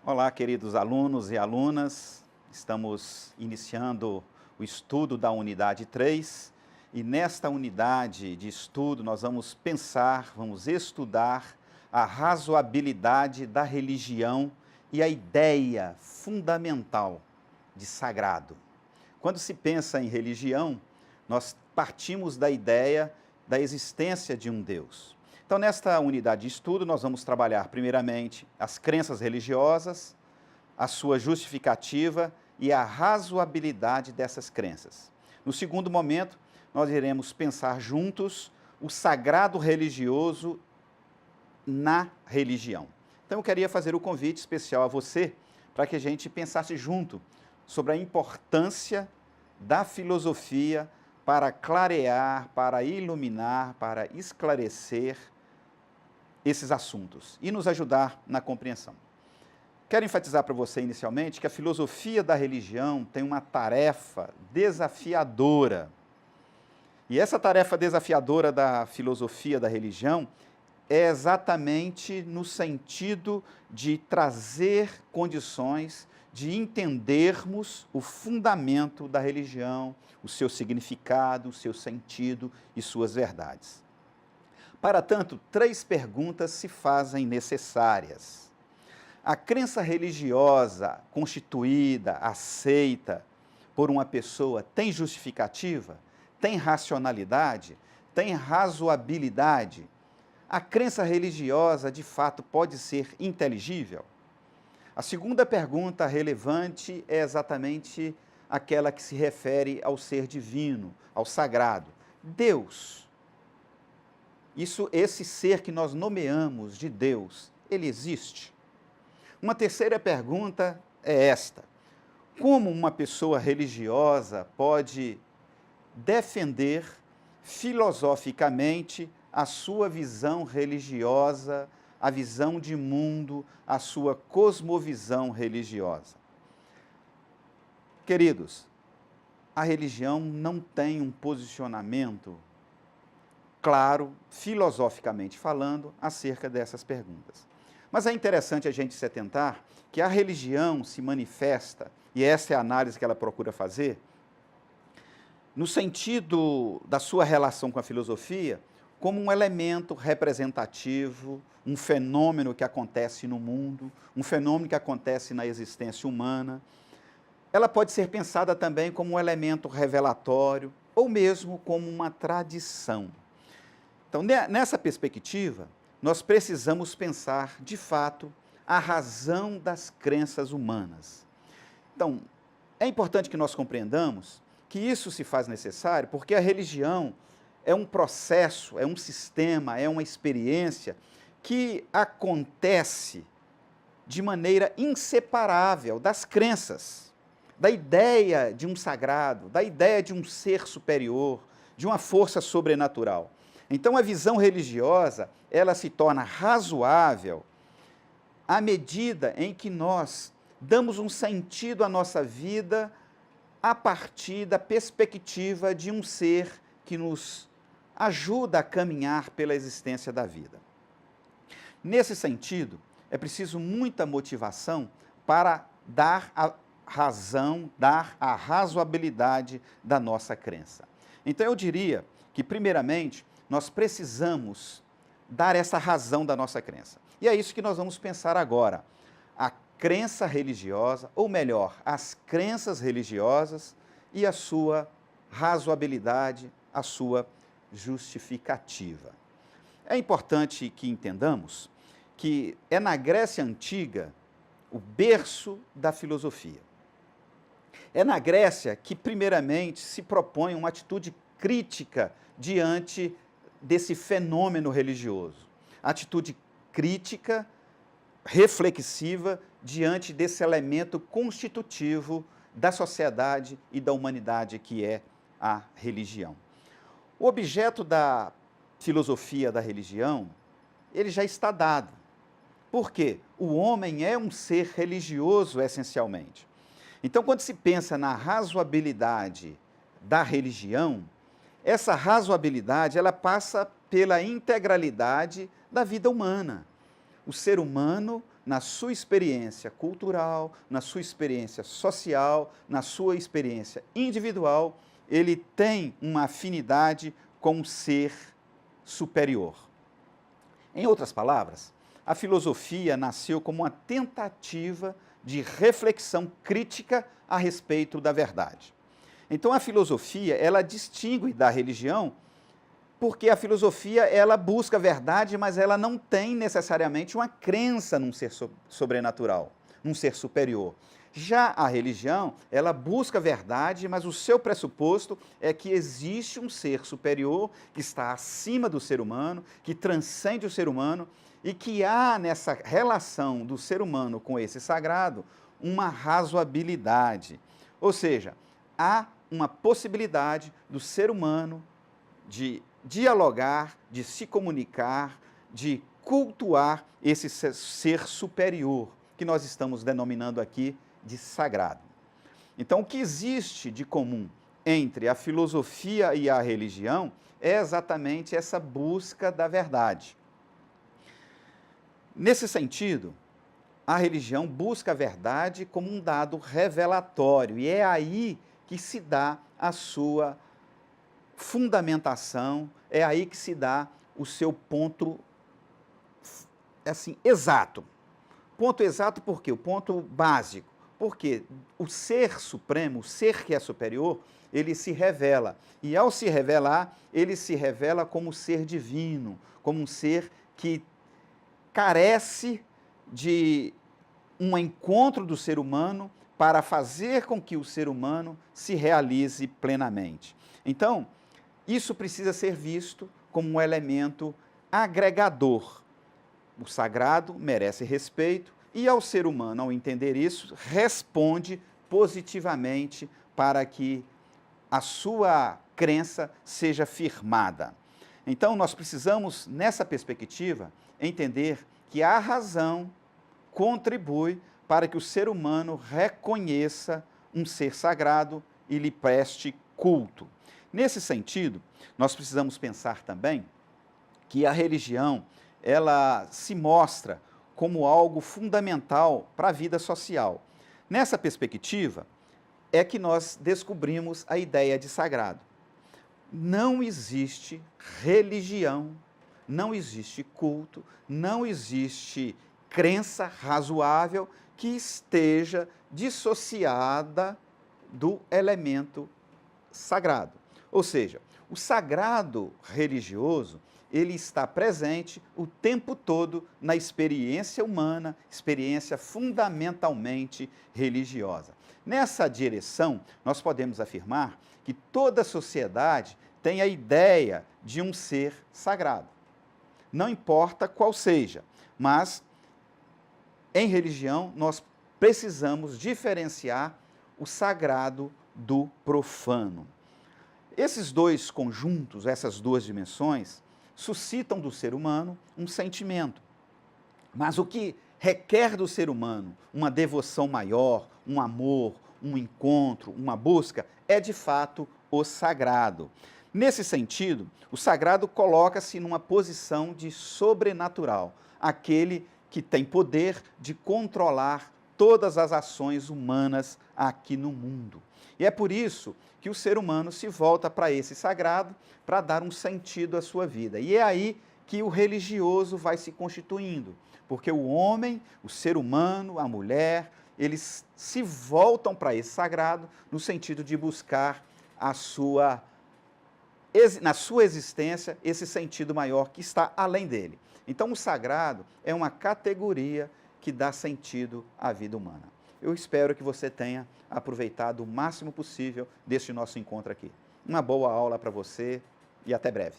Olá, queridos alunos e alunas. Estamos iniciando o estudo da unidade 3 e nesta unidade de estudo nós vamos pensar, vamos estudar a razoabilidade da religião e a ideia fundamental de sagrado. Quando se pensa em religião, nós partimos da ideia da existência de um Deus. Então, nesta unidade de estudo, nós vamos trabalhar, primeiramente, as crenças religiosas, a sua justificativa e a razoabilidade dessas crenças. No segundo momento, nós iremos pensar juntos o sagrado religioso na religião. Então, eu queria fazer o convite especial a você para que a gente pensasse junto sobre a importância da filosofia para clarear, para iluminar, para esclarecer esses assuntos e nos ajudar na compreensão. Quero enfatizar para você inicialmente que a filosofia da religião tem uma tarefa desafiadora. E essa tarefa desafiadora da filosofia da religião é exatamente no sentido de trazer condições de entendermos o fundamento da religião, o seu significado, o seu sentido e suas verdades. Para tanto, três perguntas se fazem necessárias. A crença religiosa constituída, aceita por uma pessoa, tem justificativa? Tem racionalidade? Tem razoabilidade? A crença religiosa, de fato, pode ser inteligível? A segunda pergunta relevante é exatamente aquela que se refere ao ser divino, ao sagrado. Deus. Esse ser que nós nomeamos de Deus, ele existe? Uma terceira pergunta é esta: como uma pessoa religiosa pode defender filosoficamente a sua visão religiosa, a visão de mundo, a sua cosmovisão religiosa? Queridos, a religião não tem um posicionamento claro, filosoficamente falando, acerca dessas perguntas. Mas é interessante a gente se atentar que a religião se manifesta, e essa é a análise que ela procura fazer, no sentido da sua relação com a filosofia, como um elemento representativo, um fenômeno que acontece no mundo, um fenômeno que acontece na existência humana. Ela pode ser pensada também como um elemento revelatório, ou mesmo como uma tradição. Então, nessa perspectiva, nós precisamos pensar, de fato, a razão das crenças humanas. Então, é importante que nós compreendamos que isso se faz necessário porque a religião é um processo, é um sistema, é uma experiência que acontece de maneira inseparável das crenças, da ideia de um sagrado, da ideia de um ser superior, de uma força sobrenatural. Então, a visão religiosa, ela se torna razoável à medida em que nós damos um sentido à nossa vida a partir da perspectiva de um ser que nos ajuda a caminhar pela existência da vida. Nesse sentido, é preciso muita motivação para dar a razão, dar a razoabilidade da nossa crença. Então, eu diria que, primeiramente, nós precisamos dar essa razão da nossa crença. E é isso que nós vamos pensar agora. A crença religiosa, ou melhor, as crenças religiosas e a sua razoabilidade, a sua justificativa. É importante que entendamos que é na Grécia Antiga o berço da filosofia. É na Grécia que, primeiramente, se propõe uma atitude crítica diante desse fenômeno religioso. Atitude crítica, reflexiva, diante desse elemento constitutivo da sociedade e da humanidade que é a religião. O objeto da filosofia da religião, ele já está dado. Por quê? O homem é um ser religioso, essencialmente. Então, quando se pensa na razoabilidade da religião, essa razoabilidade, ela passa pela integralidade da vida humana. O ser humano na sua experiência cultural, na sua experiência social, na sua experiência individual, ele tem uma afinidade com o ser superior. Em outras palavras, a filosofia nasceu como uma tentativa de reflexão crítica a respeito da verdade. Então a filosofia, ela distingue da religião, porque a filosofia, ela busca a verdade, mas ela não tem necessariamente uma crença num ser sobrenatural, num ser superior. Já a religião, ela busca a verdade, mas o seu pressuposto é que existe um ser superior que está acima do ser humano, que transcende o ser humano e que há nessa relação do ser humano com esse sagrado uma razoabilidade. Ou seja, há uma possibilidade do ser humano de dialogar, de se comunicar, de cultuar esse ser superior, que nós estamos denominando aqui de sagrado. Então, o que existe de comum entre a filosofia e a religião é exatamente essa busca da verdade. Nesse sentido, a religião busca a verdade como um dado revelatório, e é aí que se dá a sua fundamentação, é aí que se dá o seu ponto, assim, exato. Ponto exato por quê? O ponto básico. Porque o ser supremo, o ser que é superior, ele se revela. E ao se revelar, ele se revela como ser divino, como um ser que carece de um encontro do ser humano para fazer com que o ser humano se realize plenamente. Então, isso precisa ser visto como um elemento agregador. O sagrado merece respeito e, ao ser humano, ao entender isso, responde positivamente para que a sua crença seja firmada. Então, nós precisamos, nessa perspectiva, entender que a razão contribui para que o ser humano reconheça um ser sagrado e lhe preste culto. Nesse sentido, nós precisamos pensar também que a religião, ela se mostra como algo fundamental para a vida social. Nessa perspectiva, é que nós descobrimos a ideia de sagrado. Não existe religião, não existe culto, não existe crença razoável que esteja dissociada do elemento sagrado. Ou seja, o sagrado religioso, ele está presente o tempo todo na experiência humana, experiência fundamentalmente religiosa. Nessa direção, nós podemos afirmar que toda sociedade tem a ideia de um ser sagrado. Não importa qual seja, mas em religião nós precisamos diferenciar o sagrado do profano. Esses dois conjuntos, essas duas dimensões, suscitam do ser humano um sentimento. Mas o que requer do ser humano uma devoção maior, um amor, um encontro, uma busca, é de fato o sagrado. Nesse sentido, o sagrado coloca-se numa posição de sobrenatural, aquele que tem poder de controlar todas as ações humanas aqui no mundo. E é por isso que o ser humano se volta para esse sagrado para dar um sentido à sua vida. E é aí que o religioso vai se constituindo, porque o homem, o ser humano, a mulher, eles se voltam para esse sagrado no sentido de buscar na sua existência esse sentido maior que está além dele. Então, o sagrado é uma categoria que dá sentido à vida humana. Eu espero que você tenha aproveitado o máximo possível deste nosso encontro aqui. Uma boa aula para você e até breve.